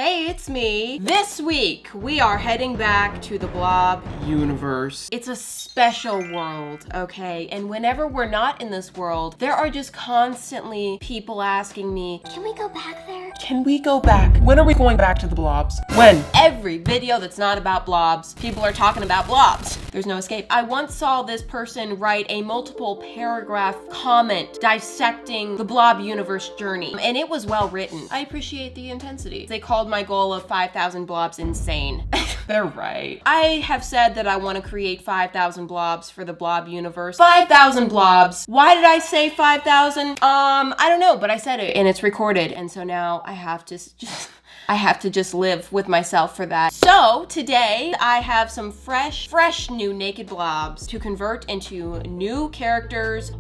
Hey, it's me. This week, we are heading back to the Blob universe. It's a special world, okay? And whenever we're not in this world, there are just constantly people asking me, can we go back there? Can we go back? When are we going back to the blobs? When? Every video that's not about blobs, people are talking about blobs. There's no escape. I once saw this person write a multiple paragraph comment dissecting the Blob universe journey, and it was well written. I appreciate the intensity. They called my goal of 5,000 blobs insane. They're right. I have said that I want to create 5,000 blobs for the Blob universe. 5,000 blobs. Why did I say 5,000? I don't know, but I said it and it's recorded. And so now I have to just live with myself for that. So today I have some fresh new naked blobs to convert into new characters,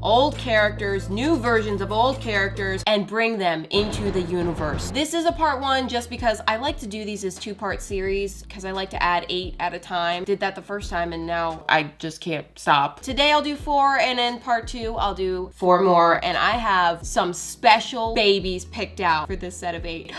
new versions of old characters, and bring them into the universe. This is a part one just because I like to do these as 2-part series because I like to add 8 at a time. Did that the first time and now I just can't stop. Today I'll do 4 and in part 2 I'll do 4 more, and I have some special babies picked out for this set of 8.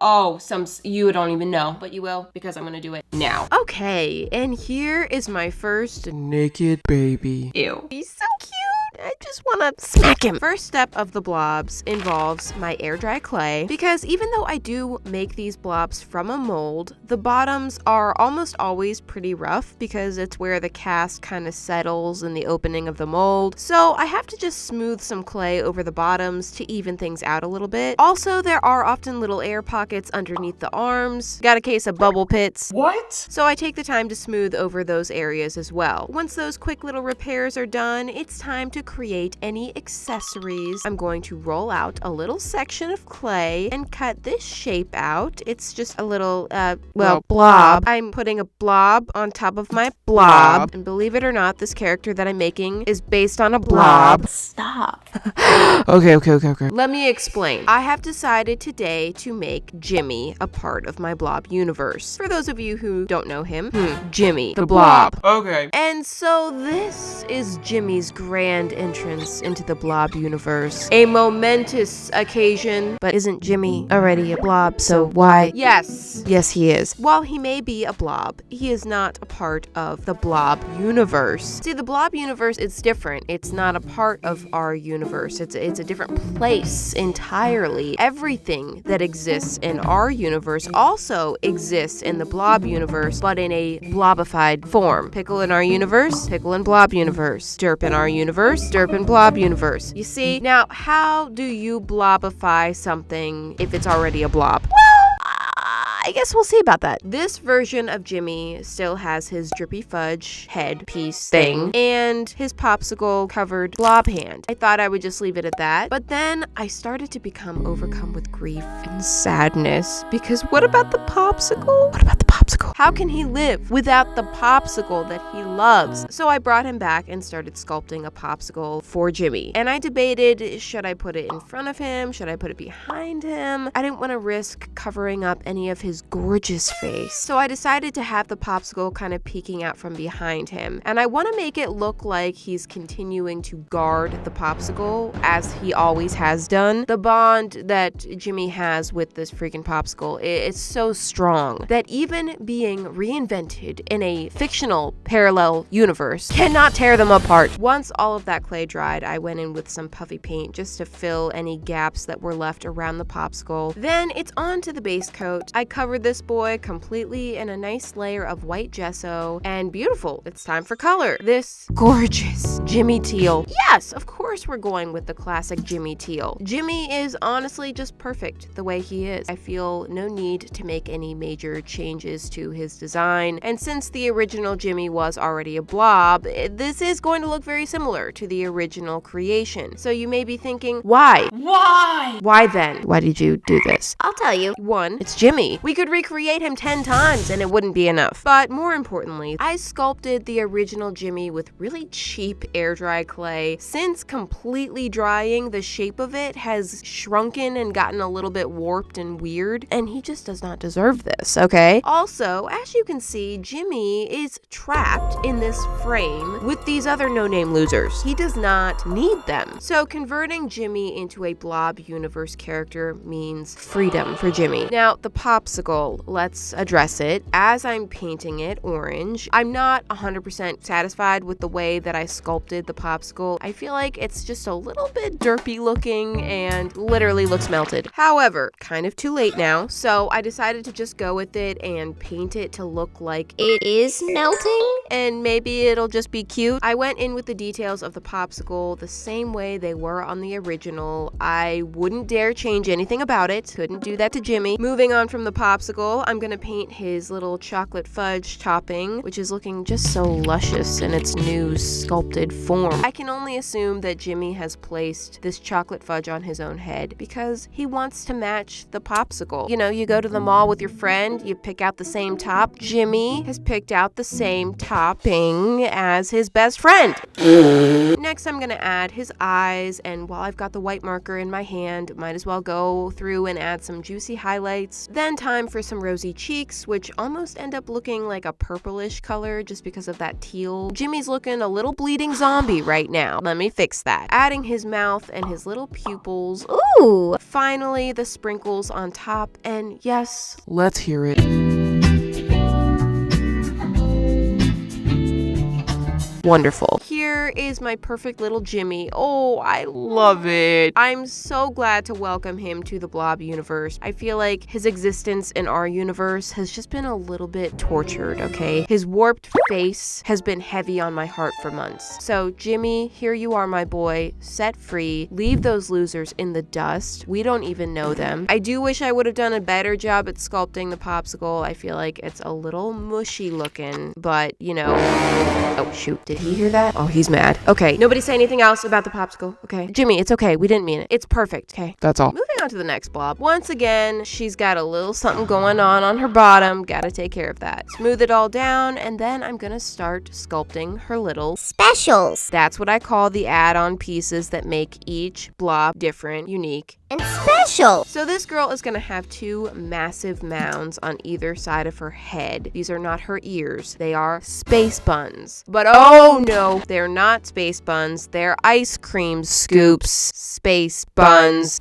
Oh, you don't even know, but you will because I'm gonna do it now. Okay, and here is my first naked baby. Ew. He's so cute. I just wanna smack him. First step of the blobs involves my air dry clay, because even though I do make these blobs from a mold, the bottoms are almost always pretty rough because it's where the cast kind of settles in the opening of the mold. So I have to just smooth some clay over the bottoms to even things out a little bit. Also, there are often little air pockets underneath the arms. Got a case of bubble pits. What? So I take the time to smooth over those areas as well. Once those quick little repairs are done, it's time to create any accessories. I'm going to roll out a little section of clay and cut this shape out. It's just a little, blob. I'm putting a blob on top of my blob. And believe it or not, this character that I'm making is based on a blob. Stop. Okay. Let me explain. I have decided today to make Jimmy a part of my Blob universe. For those of you who don't know him, Jimmy, the Blob. Okay. And so this is Jimmy's grand entrance into the Blob universe. A momentous occasion, but isn't Jimmy already a blob, so why? Yes, he is. While he may be a blob, he is not a part of the Blob universe. See, the Blob universe is different. It's not a part of our universe. It's a different place entirely. Everything that exists in our universe also exists in the Blob universe, but in a blobified form. Pickle in our universe, pickle in Blob universe. Derp in our universe, derp in Blob universe. You see? Now, how do you blobify something if it's already a blob? I guess we'll see about that. This version of Jimmy still has his drippy fudge head piece thing and his popsicle covered blob hand. I thought I would just leave it at that, but then I started to become overcome with grief and sadness because what about the popsicle? How can he live without the popsicle that he loves? So I brought him back and started sculpting a popsicle for Jimmy. And I debated, should I put it in front of him? Should I put it behind him? I didn't want to risk covering up any of his gorgeous face. So I decided to have the popsicle kind of peeking out from behind him. And I want to make it look like he's continuing to guard the popsicle as he always has done. The bond that Jimmy has with this freaking popsicle is so strong that even being reinvented in a fictional parallel universe cannot tear them apart. Once all of that clay dried, I went in with some puffy paint just to fill any gaps that were left around the popsicle. Then it's on to the base coat. I covered this boy completely in a nice layer of white gesso, and beautiful, it's time for color. This gorgeous Jimmy teal. Yes, of course we're going with the classic Jimmy teal. Jimmy is honestly just perfect the way he is. I feel no need to make any major changes to his design, and since the original Jimmy was already a blob, this is going to look very similar to the original creation. So you may be thinking, why? Why then? Why did you do this? I'll tell you. 1, it's Jimmy. We could recreate him 10 times and it wouldn't be enough. But more importantly, I sculpted the original Jimmy with really cheap air dry clay, since completely completely drying, the shape of it has shrunken and gotten a little bit warped and weird, and he just does not deserve this, okay? Also, as you can see, Jimmy is trapped in this frame with these other no-name losers. He does not need them. So converting Jimmy into a Blob universe character means freedom for Jimmy. Now, the popsicle, let's address it. As I'm painting it orange, I'm not 100% satisfied with the way that I sculpted the popsicle. I feel like it's just a little bit derpy looking and literally looks melted. However, kind of too late now, so I decided to just go with it and paint it to look like it is melting, and maybe it'll just be cute. I went in with the details of the popsicle the same way they were on the original. I wouldn't dare change anything about it. Couldn't do that to Jimmy. Moving on from the popsicle, I'm gonna paint his little chocolate fudge topping, which is looking just so luscious in its new sculpted form. I can only assume that Jimmy has placed this chocolate fudge on his own head because he wants to match the popsicle. You know, you go to the mall with your friend, you pick out the same top. Jimmy has picked out the same topping as his best friend. Next, I'm gonna add his eyes, and while I've got the white marker in my hand, might as well go through and add some juicy highlights. Then time for some rosy cheeks, which almost end up looking like a purplish color just because of that teal. Jimmy's looking a little bleeding zombie right now. Let me fix that. Adding his mouth and his little pupils. Ooh! Finally, the sprinkles on top, and yes, Let's hear it. wonderful. Here is my perfect little Jimmy. Oh, I love it. I'm so glad to welcome him to the Blob universe. I feel like his existence in our universe has just been a little bit tortured, okay? His warped face has been heavy on my heart for months. So, Jimmy, here you are, my boy. Set free. Leave those losers in the dust. We don't even know them. I do wish I would have done a better job at sculpting the popsicle. I feel like it's a little mushy looking, but, you know. Oh, shoot. Did he hear that? Oh, he's mad. Okay, nobody say anything else about the popsicle, okay? Jimmy, it's okay. We didn't mean it. It's perfect, okay? That's all. Moving on to the next blob. Once again, she's got a little something going on her bottom. Gotta take care of that. Smooth it all down, and then I'm gonna start sculpting her little specials. That's what I call the add-on pieces that make each blob different, unique, and special. So this girl is gonna have two massive mounds on either side of her head. These are not her ears. They are space buns. But oh no, they're not space buns. They're ice cream scoops. Space buns.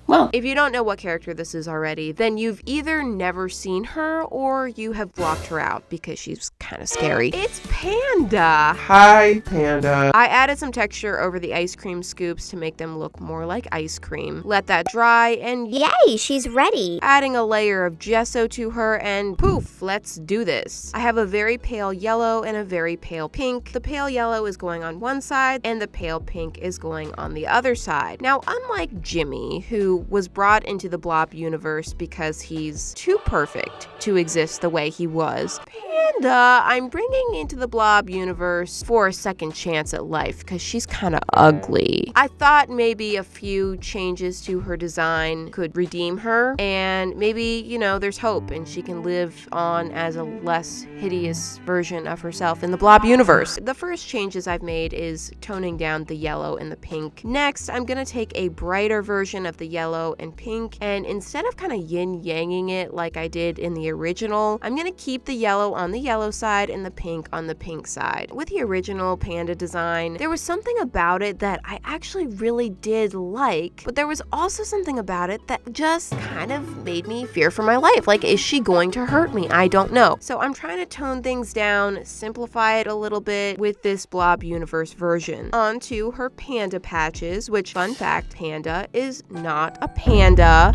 Well, If you don't know what character this is already, then you've either never seen her or you have blocked her out because she's kind of scary. It's Panda. hi, Panda. I added some texture over the ice cream scoops to make them look more like ice cream. Let that dry, and Yay, she's ready. adding a layer of gesso to her, and poof, let's do this. I have a very pale yellow and a very pale pink. The pale yellow is going on one side and the pale pink is going on the other side. Now, unlike Jimmy, who was brought into the Blob universe because he's too perfect to exist the way he was, Panda, I'm bringing into the Blob universe for a second chance at life because she's kind of ugly. I thought maybe a few changes to her design could redeem her, and maybe, you know, there's hope and she can live on as a less hideous version of herself in the Blob universe. The first changes I've made is toning down the yellow and the pink. Next, I'm gonna take a brighter version of the yellow and pink, and instead of kind of yin-yanging it like I did in the original, I'm gonna keep the yellow on the yellow side and the pink on the pink side. With the original Panda design, there was something about it that I actually really did like, but there was also something about it that just kind of made me fear for my life. Like, is she going to hurt me? I don't know. So I'm trying to tone things down, simplify it a little bit with this Blob universe version. On to her panda patches, which, fun fact, Panda is not a panda.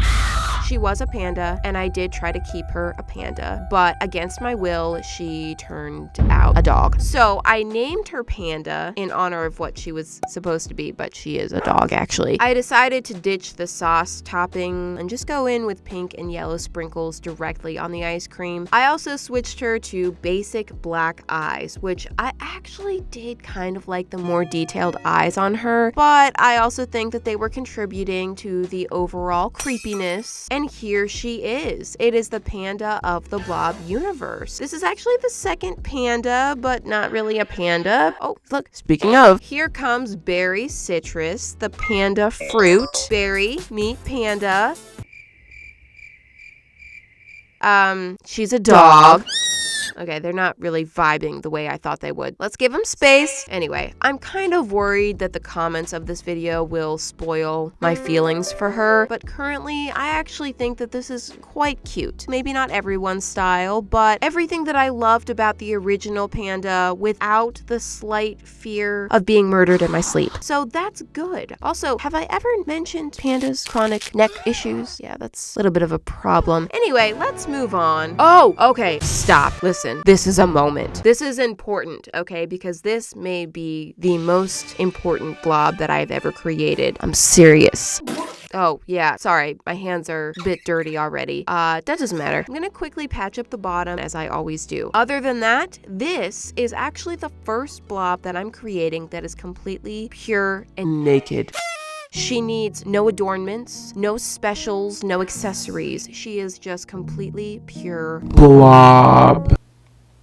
She was a panda, and I did try to keep her a panda, but against my will, she turned out a dog. So I named her Panda in honor of what she was supposed to be, but she is a dog, actually. I decided to ditch the sauce topping and just go in with pink and yellow sprinkles directly on the ice cream. I also switched her to basic black eyes, which I actually did kind of like the more detailed eyes on her, but I also think that they were contributing to the overall creepiness. And here she is. It is the panda of the Blob universe. This is actually the second panda, but not really a panda. Oh, look, speaking of, here comes Berry Citrus, the panda fruit. Berry, meet panda. She's a dog. Okay, they're not really vibing the way I thought they would. Let's give them space. Anyway, I'm kind of worried that the comments of this video will spoil my feelings for her, but currently I actually think that this is quite cute. Maybe not everyone's style, but everything that I loved about the original panda without the slight fear of being murdered in my sleep. So that's good. Also, have I ever mentioned pandas' chronic neck issues? Yeah, that's a little bit of a problem. Anyway, let's move on. Oh, okay, stop. Listen. This is a moment. This is important, okay? Because this may be the most important blob that I've ever created. I'm serious. Oh, yeah, sorry. My hands are a bit dirty already. That doesn't matter. I'm gonna quickly patch up the bottom as I always do. Other than that, this is actually the first blob that I'm creating that is completely pure and naked. She needs no adornments, no specials, no accessories. She is just completely pure Blob.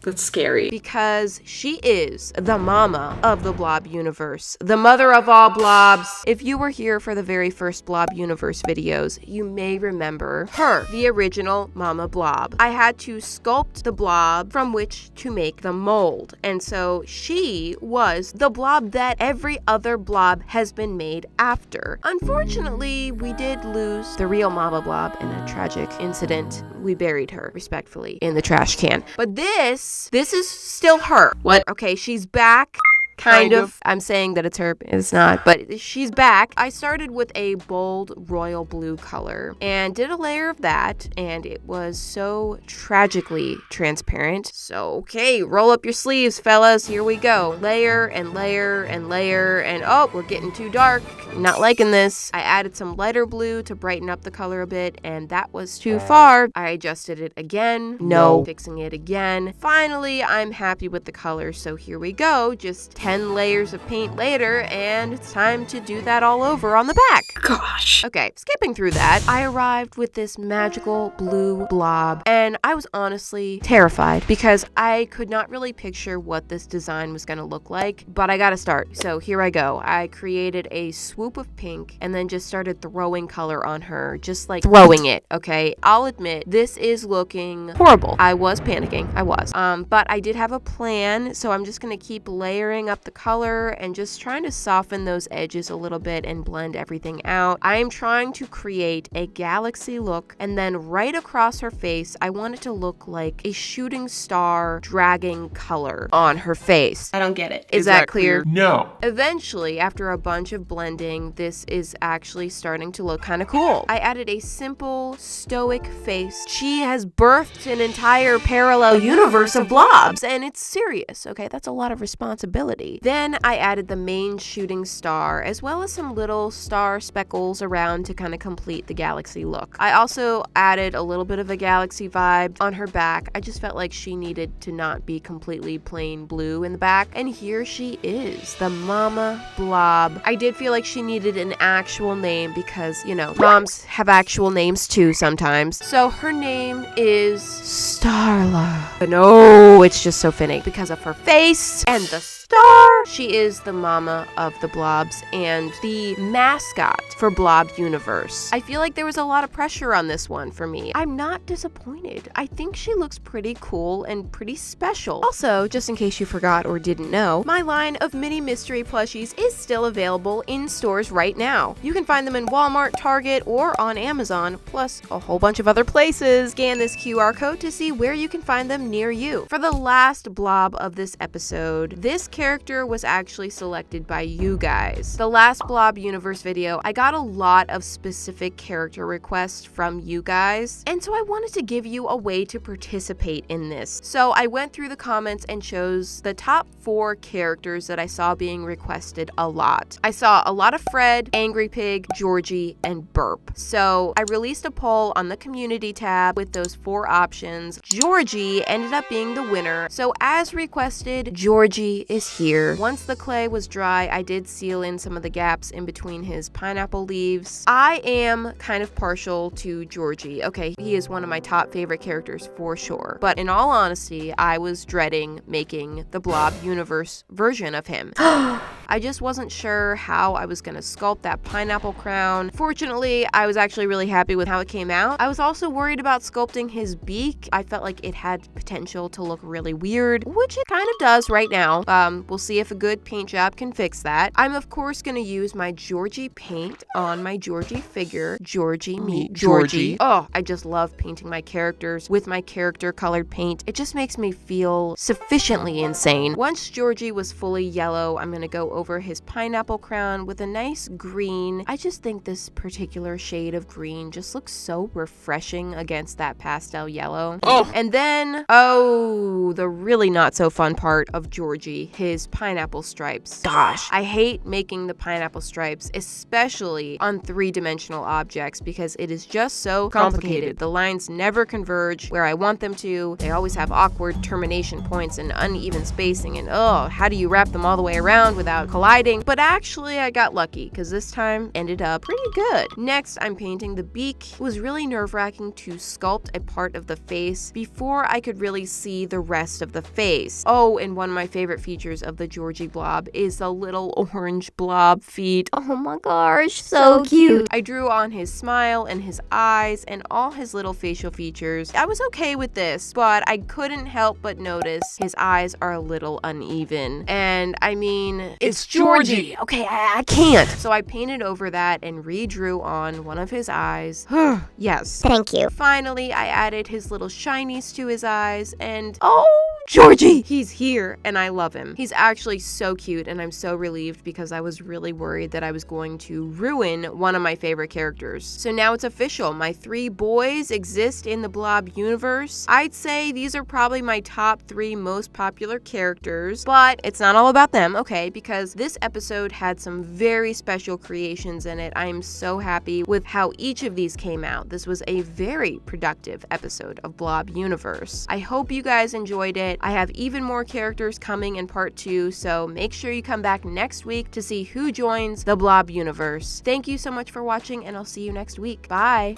That's scary. Because she is the mama of the Blob universe, the mother of all blobs. If you were here for the very first Blob universe videos, you may remember her, the original Mama Blob. I had to sculpt the blob from which to make the mold. And so she was the blob that every other blob has been made after. Unfortunately, we did lose the real Mama Blob in a tragic incident. We buried her, respectfully, in the trash can. But this is still her. What? Okay, she's back. Kind of. I'm saying that it's her. It's not, but she's back. I started with a bold royal blue color and did a layer of that, and it was so tragically transparent. So, okay, roll up your sleeves, fellas. Here we go. Layer and layer and layer, and oh, we're getting too dark. Not liking this. I added some lighter blue to brighten up the color a bit, and that was too far. I adjusted it again. No. Fixing it again. Finally, I'm happy with the color, so here we go. Just 10 layers of paint later, and it's time to do that all over on the back. Gosh. Okay, skipping through that, I arrived with this magical blue blob, and I was honestly terrified because I could not really picture what this design was going to look like, but I gotta start. So here I go. I created a swoop of pink and then just started throwing color on her, just like throwing it, okay? I'll admit, this is looking horrible. I was panicking. I was. But I did have a plan, so I'm just gonna keep layering up the color and just trying to soften those edges a little bit and blend everything out. I am trying to create a galaxy look, and then right across her face, I want it to look like a shooting star dragging color on her face. I don't get it. Is that clear? No. Eventually, after a bunch of blending, this is actually starting to look kind of cool. I added a simple, stoic face. She has birthed an entire parallel universe of blobs, and it's serious, okay? That's a lot of responsibility. Then I added the main shooting star, as well as some little star speckles around to kind of complete the galaxy look. I also added a little bit of a galaxy vibe on her back. I just felt like she needed to not be completely plain blue in the back, and here she is, the Mama Blob. I did feel like she needed an actual name because, you know, moms have actual names too sometimes. So her name is Starla. No, it's just so fitting because of her face and the star. She is the mama of the blobs and the mascot for Blob Universe. I feel like there was a lot of pressure on this one for me. I'm not disappointed. I think she looks pretty cool and pretty special. Also, just in case you forgot or didn't know, my line of mini mystery plushies is still available in stores right now. You can find them in Walmart, Target, or on Amazon, plus a whole bunch of other places. Scan this QR code to see where you can find them near you. For the last blob of this episode, this character was actually selected by you guys. The last Blob Universe video, I got a lot of specific character requests from you guys, and so I wanted to give you a way to participate in this. So I went through the comments and chose the top 4 characters that I saw being requested a lot. I saw a lot of Fred, Angry Pig, Georgie, and Burp. So I released a poll on the community tab with those 4 options. Georgie ended up being the winner, so as requested, Georgie is here. Once the clay was dry, I did seal in some of the gaps in between his pineapple leaves. I am kind of partial to Georgie. Okay, he is one of my top favorite characters for sure. But in all honesty, I was dreading making the Blob universe version of him. I just wasn't sure how I was going to sculpt that pineapple crown. Fortunately, I was actually really happy with how it came out. I was also worried about sculpting his beak. I felt like it had potential to look really weird, which it kind of does right now. We'll see if a good paint job can fix that. I'm of course going to use my Georgie paint on my Georgie figure. Georgie meet Georgie. Oh, I just love painting my characters with my character colored paint. It just makes me feel sufficiently insane. Once Georgie was fully yellow, I'm going to go over his pineapple crown with a nice green. I just think this particular shade of green just looks so refreshing against that pastel yellow. Oh. And then, the really not so fun part of Georgie, his pineapple stripes. Gosh, I hate making the pineapple stripes, especially on three-dimensional objects, because it is just so complicated. The lines never converge where I want them to. They always have awkward termination points and uneven spacing, and how do you wrap them all the way around without colliding? But actually, I got lucky, because this time ended up pretty good. Next, I'm painting the beak. It was really nerve-wracking to sculpt a part of the face before I could really see the rest of the face. Oh, and one of my favorite features of the Georgie blob is the little orange blob feet. Oh my gosh, so cute. I drew on his smile and his eyes and all his little facial features. I was okay with this, but I couldn't help but notice his eyes are a little uneven. And I mean, it's Georgie. Okay, I can't. So I painted over that and redrew on one of his eyes. Yes. Thank you. Finally, I added his little shinies to his eyes, and Georgie! He's here, and I love him. He's actually so cute, and I'm so relieved because I was really worried that I was going to ruin one of my favorite characters. So now it's official. My 3 boys exist in the Blob universe. I'd say these are probably my top 3 most popular characters, but it's not all about them, okay? Because this episode had some very special creations in it. I am so happy with how each of these came out. This was a very productive episode of Blob Universe. I hope you guys enjoyed it. I have even more characters coming in part 2, so make sure you come back next week to see who joins the Blob Universe. Thank you so much for watching, and I'll see you next week. Bye!